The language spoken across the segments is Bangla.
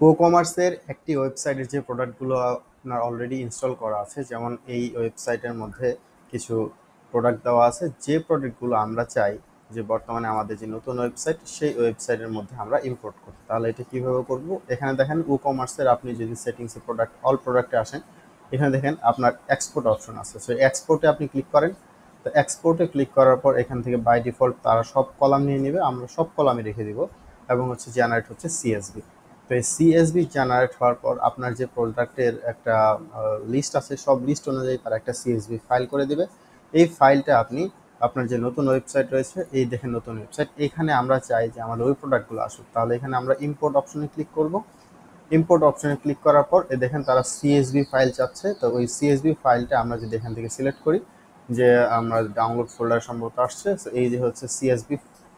কো-কমার্সের একটি ওয়েবসাইটের যে প্রোডাক্টগুলো আপনার অলরেডি ইনস্টল করা আছে, যেমন এই ওয়েবসাইটের মধ্যে কিছু প্রোডাক্ট দেওয়া আছে, যে প্রোডাক্টগুলো আমরা চাই যে বর্তমানে আমাদের যে নতুন ওয়েবসাইট সেই ওয়েবসাইটের মধ্যে আমরা ইম্পোর্ট করতে, তাহলে এটা কীভাবে করব। এখানে দেখেন কো-কমার্সের আপনি যদি সেটিংসে অল প্রোডাক্টে আসেন, এখানে দেখেন আপনার এক্সপোর্ট অপশন আছে। সো এক্সপোর্টে আপনি ক্লিক করেন। তো এক্সপোর্টে ক্লিক করার পর এখান থেকে বাই ডিফল্ট তারা সব কলাম নিয়ে নেবে, আমরা সব কলামে রেখে দিব এবং জেনারেট হচ্ছে সিএসভি। তো এই সিএসভি জেনারেট হওয়ার পর আপনার যে প্রোডাক্টের একটা লিস্ট আছে, সব লিস্ট অনুযায়ী তারা একটা সিএসভি ফাইল করে দেবে। এই ফাইলটা আপনি আপনার যে নতুন ওয়েবসাইট রয়েছে, এই দেখেন নতুন ওয়েবসাইট, এখানে আমরা চাই যে আমাদের ওই প্রোডাক্টগুলো আসুক, তাহলে এখানে আমরা ইম্পোর্ট অপশনে ক্লিক করব। ইম্পোর্ট অপশনে ক্লিক করার পর দেখেন তারা সিএসভি ফাইল চাচ্ছে। তো ওই সিএসভি ফাইলটা আমরা যদি এখান থেকে সিলেক্ট করি, যে আমরা ডাউনলোড ফোল্ডার সম্ভবত আসছে, এই যে হচ্ছে সিএসভি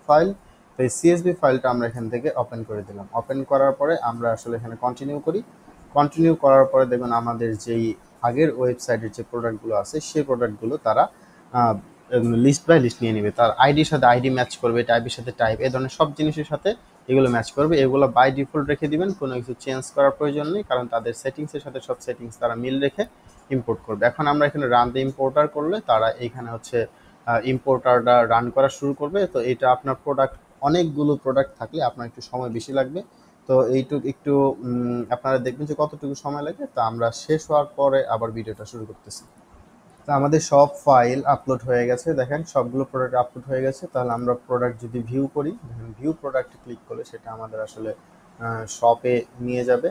ফাইল। তো এই সিএসভি ফাইলটা আমরা এখান থেকে ওপেন করে দিলাম। ওপেন করার পরে আমরা আসলে এখানে কন্টিনিউ করি। কন্টিনিউ করার পরে দেখবেন আমাদের যেই আগের ওয়েবসাইটের যে প্রোডাক্টগুলো আছে সেই প্রোডাক্টগুলো তারা লিস্ট বাই লিস্ট নিয়ে নেবে। তার আইডির সাথে আইডি ম্যাচ করবে, টাইপের সাথে টাইপ, এই ধরনের সব জিনিসের সাথে এগুলো ম্যাচ করবে। এগুলো বাই ডিফল্ট রেখে দিবেন, কোনো কিছু চেঞ্জ করার প্রয়োজন নেই, কারণ তাদের সেটিংসের সাথে সব সেটিংস তারা মিল রেখে ইম্পোর্ট করবে। এখন আমরা এখানে রান দ্য ইম্পোর্টার করলে তারা এইখানে ইম্পোর্টারটা রান করা শুরু করবে। তো এটা আপনার প্রোডাক্ট, অনেকগুলো প্রোডাক্ট থাকলে আপনার একটু সময় বেশি লাগবে। তো এইটুকু একটু আপনারা দেখবেন যে কতটুকু সময় লাগে। তো আমরা শেষ হওয়ার পরে আবার ভিডিওটা শুরু করতেছি। তো আমাদের সব ফাইল আপলোড হয়ে গেছে, দেখেন সবগুলো প্রোডাক্ট আপলোড হয়ে গেছে। তাহলে আমরা প্রোডাক্ট যদি ভিউ করি, দেখেন ভিউ প্রোডাক্টে ক্লিক করলে সেটা আমাদের আসলে শপে নিয়ে যাবে।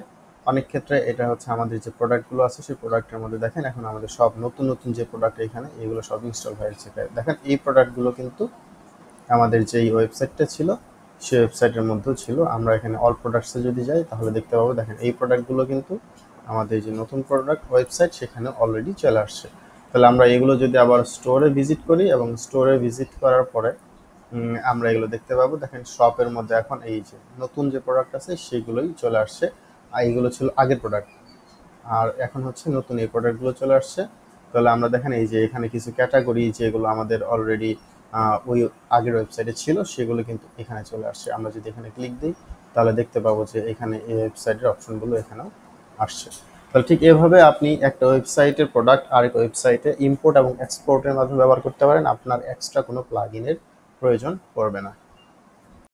অনেক ক্ষেত্রে এটা হচ্ছে আমাদের যে প্রোডাক্টগুলো আছে সেই প্রোডাক্টের মধ্যে দেখেন এখন আমাদের সব নতুন নতুন যে প্রোডাক্ট এখানে এগুলো সব ইনস্টল হয়েছে। দেখেন এই প্রোডাক্টগুলো কিন্তু আমাদের যেই ওয়েবসাইটটা ছিল সেই ওয়েবসাইটের মধ্যেও ছিল। আমরা এখানে অল প্রোডাক্টসে যদি যাই তাহলে দেখতে পাবো, দেখেন এই প্রোডাক্টগুলো কিন্তু আমাদের যে নতুন প্রোডাক্ট ওয়েবসাইট সেখানে অলরেডি চলে আসছে। তাহলে আমরা এগুলো যদি আবার স্টোরে ভিজিট করি এবং স্টোরে ভিজিট করার পরে আমরা এগুলো দেখতে পাবো। দেখেন শপের মধ্যে এখন এই যে নতুন যে প্রোডাক্ট আছে সেগুলোই চলে আসছে, আর এইগুলো ছিল আগের প্রোডাক্ট, আর এখন হচ্ছে নতুন এই প্রোডাক্টগুলো চলে আসছে। তাহলে আমরা দেখেন এই যে এখানে কিছু ক্যাটাগরি যেগুলো আমাদের অলরেডি ওই আগের ওয়েবসাইটে ছিল সেগুলো কিন্তু এখানে চলে আসছে। আমরা যদি এখানে ক্লিক দিই তাহলে দেখতে পাবো যে এখানে এই ওয়েবসাইটের অপশনগুলো এখানেও আসছে। তাহলে ঠিক এভাবে আপনি একটা ওয়েবসাইটের প্রোডাক্ট আরেক ওয়েবসাইটে ইম্পোর্ট এবং এক্সপোর্টের মাধ্যমে ব্যবহার করতে পারেন। আপনার এক্সট্রা কোনো প্লাগইনের প্রয়োজন পড়বে না।